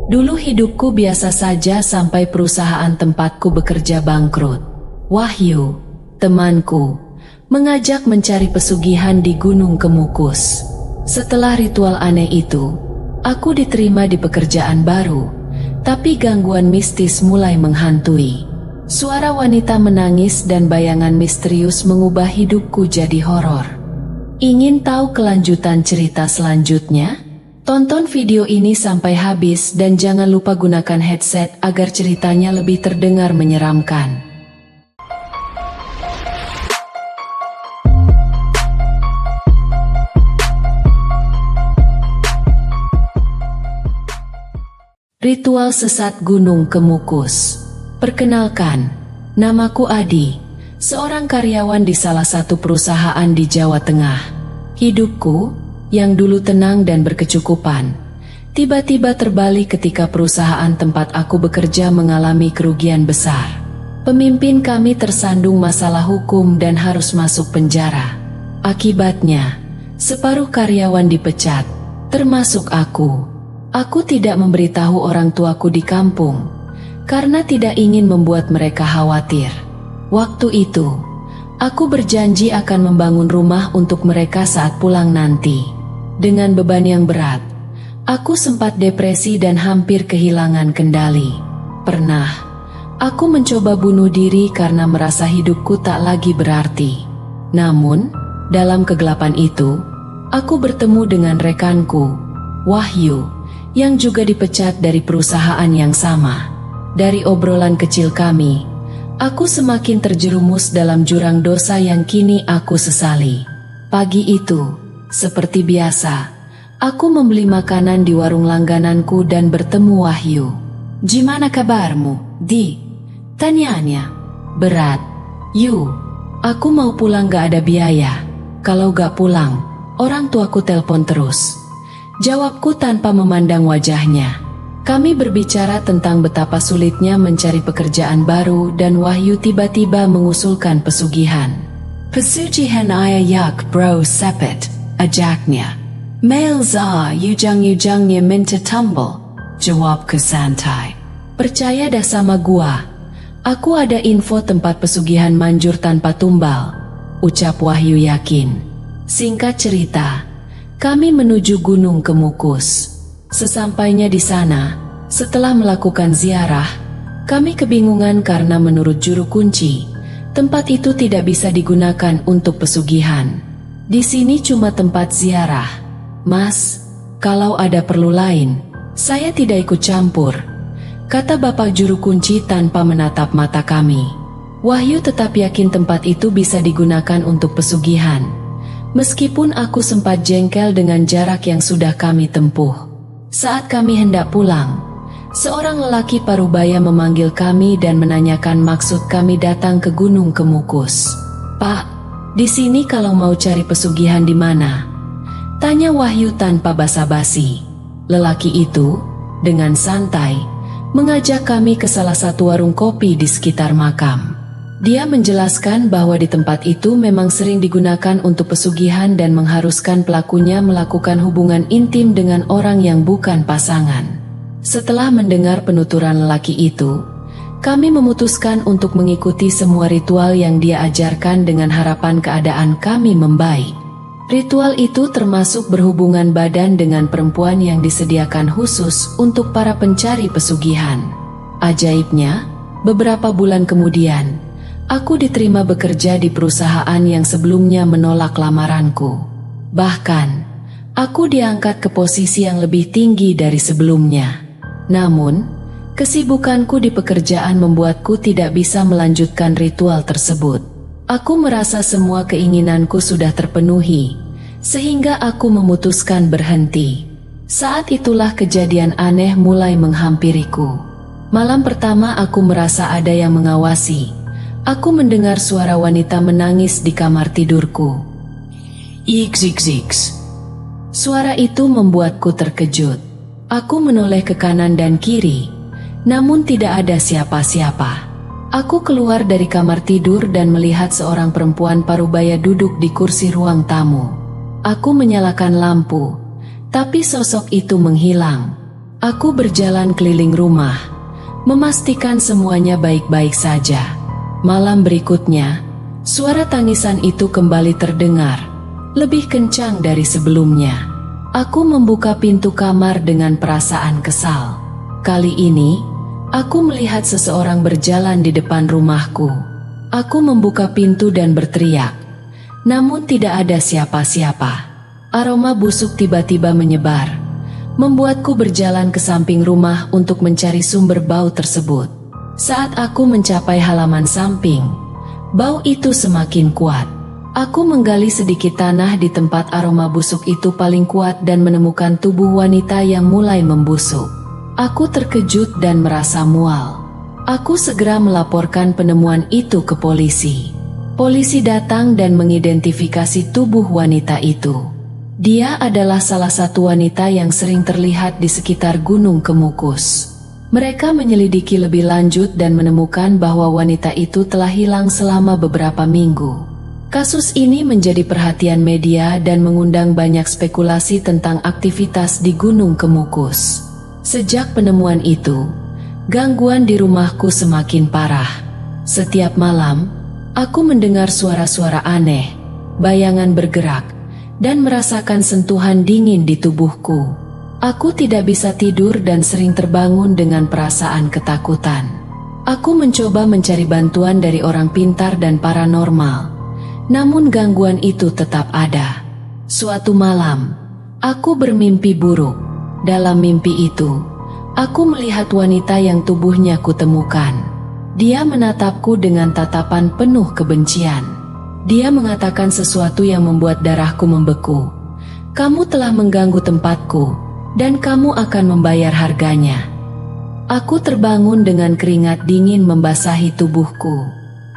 Dulu hidupku biasa saja sampai perusahaan tempatku bekerja bangkrut. Wahyu, temanku, mengajak mencari pesugihan di Gunung Kemukus. Setelah ritual aneh itu, aku diterima di pekerjaan baru, tapi gangguan mistis mulai menghantui. Suara wanita menangis dan bayangan misterius mengubah hidupku jadi horor. Ingin tahu kelanjutan cerita selanjutnya? Tonton video ini sampai habis dan jangan lupa gunakan headset agar ceritanya lebih terdengar menyeramkan. Ritual sesat Gunung Kemukus. Perkenalkan, namaku Adi, seorang karyawan di salah satu perusahaan di Jawa Tengah. Hidupku, yang dulu tenang dan berkecukupan, tiba-tiba terbalik ketika perusahaan tempat aku bekerja mengalami kerugian besar. Pemimpin kami tersandung masalah hukum dan harus masuk penjara. Akibatnya, separuh karyawan dipecat, termasuk aku. Aku tidak memberitahu orang tuaku di kampung, karena tidak ingin membuat mereka khawatir. Waktu itu, aku berjanji akan membangun rumah untuk mereka saat pulang nanti. Dengan beban yang berat, aku sempat depresi dan hampir kehilangan kendali. Pernah, aku mencoba bunuh diri karena merasa hidupku tak lagi berarti. Namun, dalam kegelapan itu, aku bertemu dengan rekanku, Wahyu, yang juga dipecat dari perusahaan yang sama. Dari obrolan kecil kami, aku semakin terjerumus dalam jurang dosa yang kini aku sesali. Pagi itu, seperti biasa, aku membeli makanan di warung langgananku dan bertemu Wahyu. "Gimana kabarmu, Di?" tanyanya. "Berat, Yu. Aku mau pulang gak ada biaya. Kalau gak pulang, orang tuaku telpon terus," jawabku tanpa memandang wajahnya. Kami berbicara tentang betapa sulitnya mencari pekerjaan baru dan Wahyu tiba-tiba mengusulkan pesugihan. "Pesugihan ayak bro sepet," ajaknya. "Mail za yujang-yujangnya minta tumble," jawabku santai. "Percaya dah sama gua. Aku ada info tempat pesugihan manjur tanpa tumbal," ucap Wahyu yakin. Singkat cerita, kami menuju Gunung Kemukus. Sesampainya di sana, setelah melakukan ziarah, kami kebingungan karena menurut juru kunci, tempat itu tidak bisa digunakan untuk pesugihan. "Di sini cuma tempat ziarah, Mas. Kalau ada perlu lain, saya tidak ikut campur," kata bapak juru kunci tanpa menatap mata kami. Wahyu tetap yakin tempat itu bisa digunakan untuk pesugihan, meskipun aku sempat jengkel dengan jarak yang sudah kami tempuh. Saat kami hendak pulang, seorang lelaki parubaya memanggil kami dan menanyakan maksud kami datang ke Gunung Kemukus. "Pak, di sini kalau mau cari pesugihan di mana?" tanya Wahyu tanpa basa-basi. Lelaki itu, dengan santai, mengajak kami ke salah satu warung kopi di sekitar makam. Dia menjelaskan bahwa di tempat itu memang sering digunakan untuk pesugihan dan mengharuskan pelakunya melakukan hubungan intim dengan orang yang bukan pasangan. Setelah mendengar penuturan lelaki itu, kami memutuskan untuk mengikuti semua ritual yang dia ajarkan dengan harapan keadaan kami membaik. Ritual itu termasuk berhubungan badan dengan perempuan yang disediakan khusus untuk para pencari pesugihan. Ajaibnya, beberapa bulan kemudian, aku diterima bekerja di perusahaan yang sebelumnya menolak lamaranku. Bahkan, aku diangkat ke posisi yang lebih tinggi dari sebelumnya. Namun, kesibukanku di pekerjaan membuatku tidak bisa melanjutkan ritual tersebut. Aku merasa semua keinginanku sudah terpenuhi, sehingga aku memutuskan berhenti. Saat itulah kejadian aneh mulai menghampiriku. Malam pertama aku merasa ada yang mengawasi. Aku mendengar suara wanita menangis di kamar tidurku. "Iks-iks-iks." Suara itu membuatku terkejut. Aku menoleh ke kanan dan kiri, namun tidak ada siapa-siapa. Aku keluar dari kamar tidur dan melihat seorang perempuan parubaya duduk di kursi ruang tamu. Aku menyalakan lampu, tapi sosok itu menghilang. Aku berjalan keliling rumah, memastikan semuanya baik-baik saja. Malam berikutnya, suara tangisan itu kembali terdengar, lebih kencang dari sebelumnya. Aku membuka pintu kamar dengan perasaan kesal. Kali ini, aku melihat seseorang berjalan di depan rumahku. Aku membuka pintu dan berteriak, namun tidak ada siapa-siapa. Aroma busuk tiba-tiba menyebar, membuatku berjalan ke samping rumah untuk mencari sumber bau tersebut. Saat aku mencapai halaman samping, bau itu semakin kuat. Aku menggali sedikit tanah di tempat aroma busuk itu paling kuat dan menemukan tubuh wanita yang mulai membusuk. Aku terkejut dan merasa mual. Aku segera melaporkan penemuan itu ke polisi. Polisi datang dan mengidentifikasi tubuh wanita itu. Dia adalah salah satu wanita yang sering terlihat di sekitar Gunung Kemukus. Mereka menyelidiki lebih lanjut dan menemukan bahwa wanita itu telah hilang selama beberapa minggu. Kasus ini menjadi perhatian media dan mengundang banyak spekulasi tentang aktivitas di Gunung Kemukus. Sejak penemuan itu, gangguan di rumahku semakin parah. Setiap malam, aku mendengar suara-suara aneh, bayangan bergerak, dan merasakan sentuhan dingin di tubuhku. Aku tidak bisa tidur dan sering terbangun dengan perasaan ketakutan. Aku mencoba mencari bantuan dari orang pintar dan paranormal, namun gangguan itu tetap ada. Suatu malam, aku bermimpi buruk. Dalam mimpi itu, aku melihat wanita yang tubuhnya kutemukan. Dia menatapku dengan tatapan penuh kebencian. Dia mengatakan sesuatu yang membuat darahku membeku. Kamu telah mengganggu tempatku, dan kamu akan membayar harganya. Aku terbangun dengan keringat dingin membasahi tubuhku.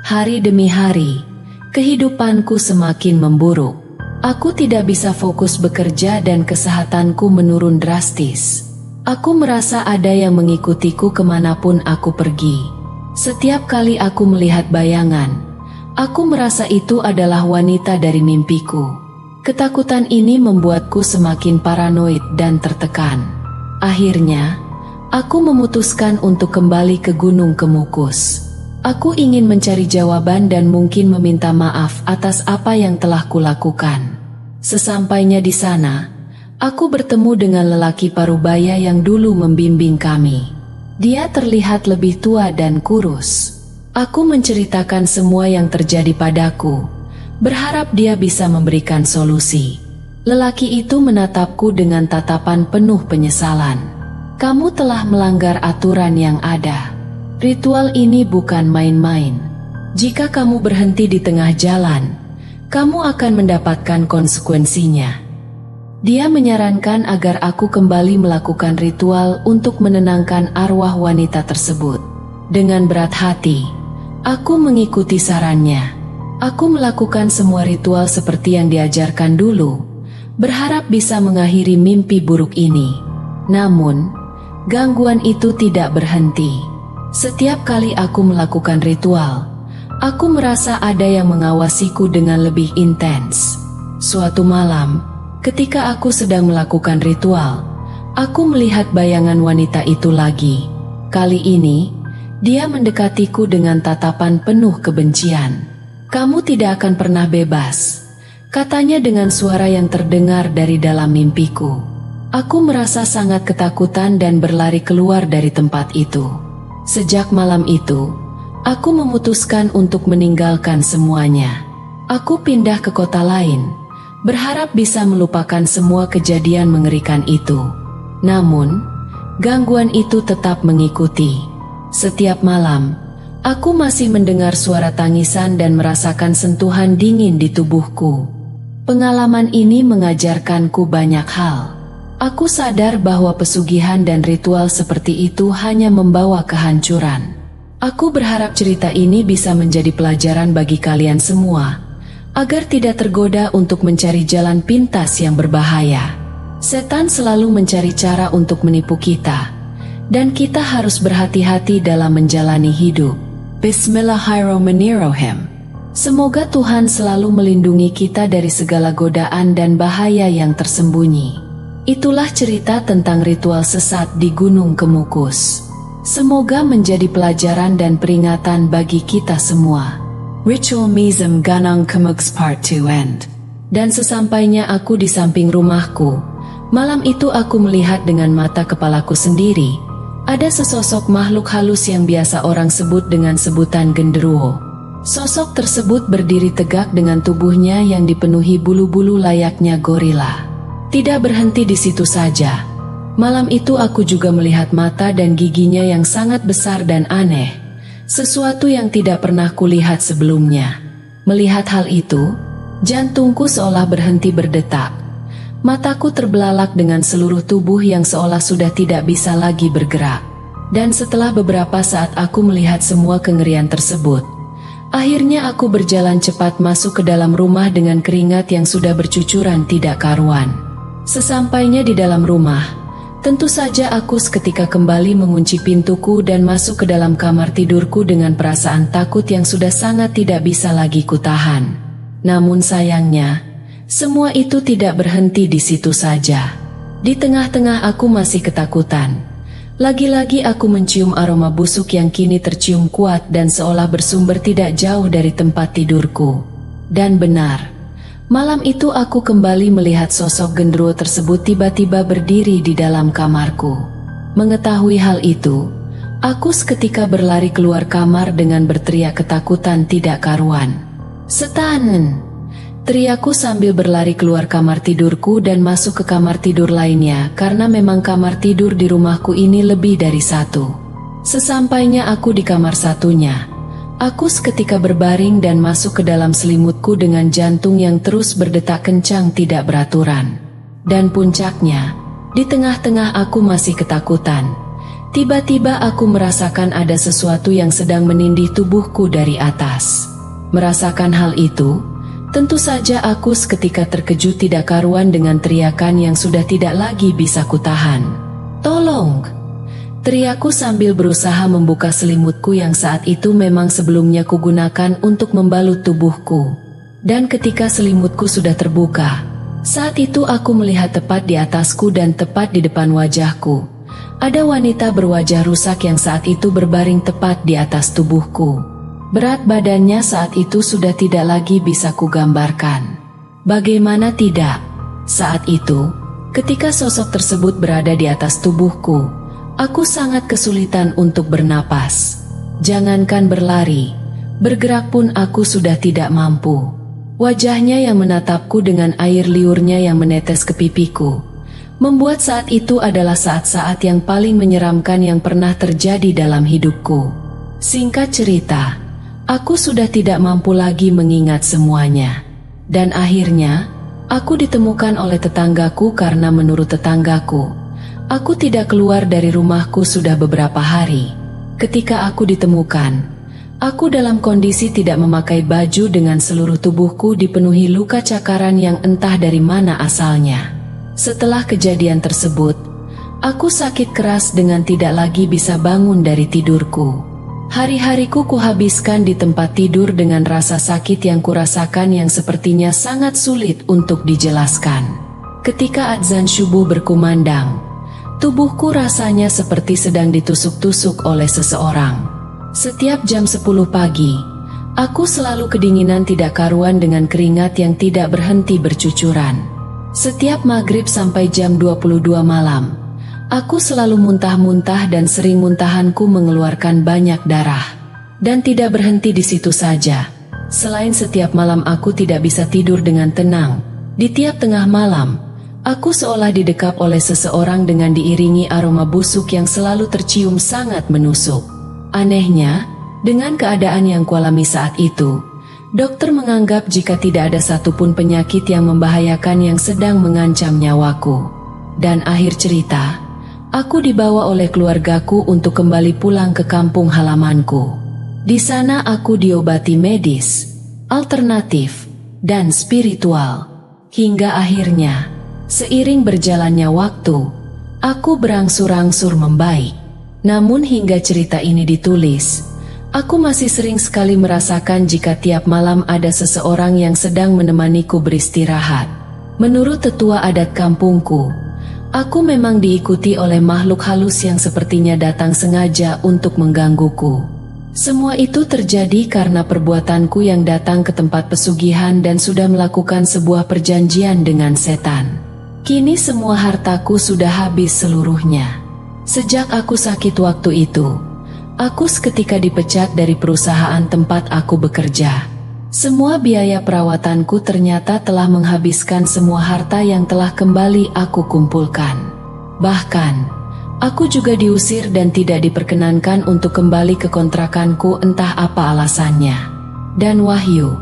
Hari demi hari, kehidupanku semakin memburuk. Aku tidak bisa fokus bekerja dan kesehatanku menurun drastis. Aku merasa ada yang mengikutiku kemanapun aku pergi. Setiap kali aku melihat bayangan, aku merasa itu adalah wanita dari mimpiku. Ketakutan ini membuatku semakin paranoid dan tertekan. Akhirnya, aku memutuskan untuk kembali ke Gunung Kemukus. Aku ingin mencari jawaban dan mungkin meminta maaf atas apa yang telah kulakukan. Sesampainya di sana, aku bertemu dengan lelaki parubaya yang dulu membimbing kami. Dia terlihat lebih tua dan kurus. Aku menceritakan semua yang terjadi padaku, berharap dia bisa memberikan solusi. Lelaki itu menatapku dengan tatapan penuh penyesalan. Kamu telah melanggar aturan yang ada. Ritual ini bukan main-main. Jika kamu berhenti di tengah jalan, kamu akan mendapatkan konsekuensinya. Dia menyarankan agar aku kembali melakukan ritual untuk menenangkan arwah wanita tersebut. Dengan berat hati, aku mengikuti sarannya. Aku melakukan semua ritual seperti yang diajarkan dulu, berharap bisa mengakhiri mimpi buruk ini. Namun, gangguan itu tidak berhenti. Setiap kali aku melakukan ritual, aku merasa ada yang mengawasiku dengan lebih intens. Suatu malam, ketika aku sedang melakukan ritual, aku melihat bayangan wanita itu lagi. Kali ini, dia mendekatiku dengan tatapan penuh kebencian. Kamu tidak akan pernah bebas, katanya dengan suara yang terdengar dari dalam mimpiku. Aku merasa sangat ketakutan dan berlari keluar dari tempat itu. Sejak malam itu, aku memutuskan untuk meninggalkan semuanya. Aku pindah ke kota lain, berharap bisa melupakan semua kejadian mengerikan itu. Namun, gangguan itu tetap mengikuti. Setiap malam, aku masih mendengar suara tangisan dan merasakan sentuhan dingin di tubuhku. Pengalaman ini mengajarkanku banyak hal. Aku sadar bahwa pesugihan dan ritual seperti itu hanya membawa kehancuran. Aku berharap cerita ini bisa menjadi pelajaran bagi kalian semua, agar tidak tergoda untuk mencari jalan pintas yang berbahaya. Setan selalu mencari cara untuk menipu kita, dan kita harus berhati-hati dalam menjalani hidup. Bismillahirrahmanirrahim. Semoga Tuhan selalu melindungi kita dari segala godaan dan bahaya yang tersembunyi. Itulah cerita tentang ritual sesat di Gunung Kemukus. Semoga menjadi pelajaran dan peringatan bagi kita semua. Ritual Mism Gunung Kemukus Part 2 End. Dan sesampainya aku di samping rumahku, malam itu aku melihat dengan mata kepalaku sendiri, ada sesosok makhluk halus yang biasa orang sebut dengan sebutan genderuwo. Sosok tersebut berdiri tegak dengan tubuhnya yang dipenuhi bulu-bulu layaknya gorila. Tidak berhenti di situ saja. Malam itu aku juga melihat mata dan giginya yang sangat besar dan aneh, sesuatu yang tidak pernah kulihat sebelumnya. Melihat hal itu, jantungku seolah berhenti berdetak. Mataku terbelalak dengan seluruh tubuh yang seolah sudah tidak bisa lagi bergerak. Dan setelah beberapa saat aku melihat semua kengerian tersebut, akhirnya aku berjalan cepat masuk ke dalam rumah dengan keringat yang sudah bercucuran tidak karuan. Sesampainya di dalam rumah, tentu saja aku seketika kembali mengunci pintuku dan masuk ke dalam kamar tidurku dengan perasaan takut yang sudah sangat tidak bisa lagi kutahan. Namun sayangnya, semua itu tidak berhenti di situ saja. Di tengah-tengah aku masih ketakutan. Lagi-lagi aku mencium aroma busuk yang kini tercium kuat dan seolah bersumber tidak jauh dari tempat tidurku. Dan benar, malam itu aku kembali melihat sosok genderuwo tersebut tiba-tiba berdiri di dalam kamarku. Mengetahui hal itu, aku seketika berlari keluar kamar dengan berteriak ketakutan tidak karuan. "Setan!" teriakku sambil berlari keluar kamar tidurku dan masuk ke kamar tidur lainnya karena memang kamar tidur di rumahku ini lebih dari satu. Sesampainya aku di kamar satunya, aku seketika berbaring dan masuk ke dalam selimutku dengan jantung yang terus berdetak kencang tidak beraturan. Dan puncaknya, di tengah-tengah aku masih ketakutan, tiba-tiba aku merasakan ada sesuatu yang sedang menindih tubuhku dari atas. Merasakan hal itu, tentu saja aku seketika terkejut tidak karuan dengan teriakan yang sudah tidak lagi bisa kutahan. "Tolong!" teriakku sambil berusaha membuka selimutku yang saat itu memang sebelumnya kugunakan untuk membalut tubuhku. Dan ketika selimutku sudah terbuka, saat itu aku melihat tepat di atasku dan tepat di depan wajahku, ada wanita berwajah rusak yang saat itu berbaring tepat di atas tubuhku. Berat badannya saat itu sudah tidak lagi bisa kugambarkan. Bagaimana tidak? Saat itu, ketika sosok tersebut berada di atas tubuhku, aku sangat kesulitan untuk bernapas. Jangankan berlari, bergerak pun aku sudah tidak mampu. Wajahnya yang menatapku dengan air liurnya yang menetes ke pipiku, membuat saat itu adalah saat-saat yang paling menyeramkan yang pernah terjadi dalam hidupku. Singkat cerita, aku sudah tidak mampu lagi mengingat semuanya. Dan akhirnya, aku ditemukan oleh tetanggaku karena menurut tetanggaku, aku tidak keluar dari rumahku sudah beberapa hari. Ketika aku ditemukan, aku dalam kondisi tidak memakai baju dengan seluruh tubuhku dipenuhi luka cakaran yang entah dari mana asalnya. Setelah kejadian tersebut, aku sakit keras dengan tidak lagi bisa bangun dari tidurku. Hari-hariku kuhabiskan di tempat tidur dengan rasa sakit yang kurasakan yang sepertinya sangat sulit untuk dijelaskan. Ketika adzan subuh berkumandang, tubuhku rasanya seperti sedang ditusuk-tusuk oleh seseorang. Setiap jam 10 pagi, aku selalu kedinginan tidak karuan dengan keringat yang tidak berhenti bercucuran. Setiap maghrib sampai jam 22 malam, aku selalu muntah-muntah dan sering muntahanku mengeluarkan banyak darah. Dan tidak berhenti di situ saja. Selain setiap malam aku tidak bisa tidur dengan tenang, di tiap tengah malam, aku seolah didekap oleh seseorang dengan diiringi aroma busuk yang selalu tercium sangat menusuk. Anehnya, dengan keadaan yang kualami saat itu, dokter menganggap jika tidak ada satupun penyakit yang membahayakan yang sedang mengancam nyawaku. Dan akhir cerita, aku dibawa oleh keluargaku untuk kembali pulang ke kampung halamanku. Di sana aku diobati medis, alternatif, dan spiritual. Hingga akhirnya, seiring berjalannya waktu, aku berangsur-angsur membaik. Namun hingga cerita ini ditulis, aku masih sering sekali merasakan jika tiap malam ada seseorang yang sedang menemaniku beristirahat. Menurut tetua adat kampungku, Aku memang diikuti oleh makhluk halus yang sepertinya datang sengaja untuk menggangguku. Semua itu terjadi karena perbuatanku yang datang ke tempat pesugihan dan sudah melakukan sebuah perjanjian dengan setan. Kini semua hartaku sudah habis seluruhnya. Sejak aku sakit waktu itu, aku seketika dipecat dari perusahaan tempat aku bekerja. Semua biaya perawatanku ternyata telah menghabiskan semua harta yang telah kembali aku kumpulkan. Bahkan, aku juga diusir dan tidak diperkenankan untuk kembali ke kontrakanku, entah apa alasannya. Dan Wahyu,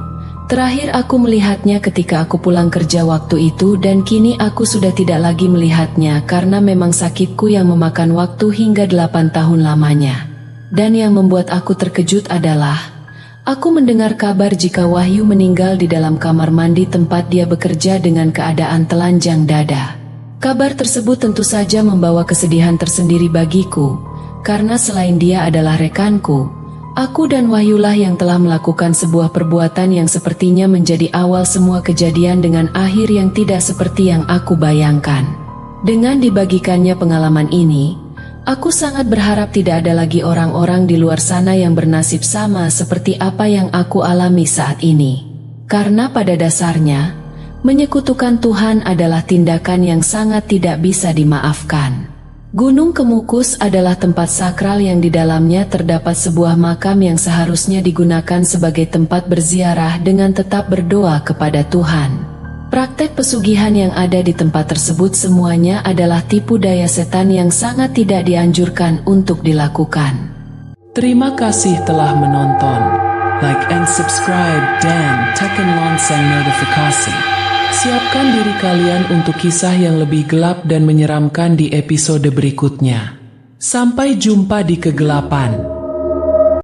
terakhir aku melihatnya ketika aku pulang kerja waktu itu, dan kini aku sudah tidak lagi melihatnya karena memang sakitku yang memakan waktu hingga 8 tahun lamanya. Dan yang membuat aku terkejut adalah aku mendengar kabar jika Wahyu meninggal di dalam kamar mandi tempat dia bekerja dengan keadaan telanjang dada. Kabar tersebut tentu saja membawa kesedihan tersendiri bagiku, karena selain dia adalah rekanku, aku dan Wahyulah yang telah melakukan sebuah perbuatan yang sepertinya menjadi awal semua kejadian dengan akhir yang tidak seperti yang aku bayangkan. Dengan dibagikannya pengalaman ini, aku sangat berharap tidak ada lagi orang-orang di luar sana yang bernasib sama seperti apa yang aku alami saat ini. Karena pada dasarnya, menyekutukan Tuhan adalah tindakan yang sangat tidak bisa dimaafkan. Gunung Kemukus adalah tempat sakral yang di dalamnya terdapat sebuah makam yang seharusnya digunakan sebagai tempat berziarah dengan tetap berdoa kepada Tuhan. Praktek pesugihan yang ada di tempat tersebut semuanya adalah tipu daya setan yang sangat tidak dianjurkan untuk dilakukan. Terima kasih telah menonton. Like and subscribe dan tekan lonceng notifikasi. Siapkan diri kalian untuk kisah yang lebih gelap dan menyeramkan di episode berikutnya. Sampai jumpa di kegelapan.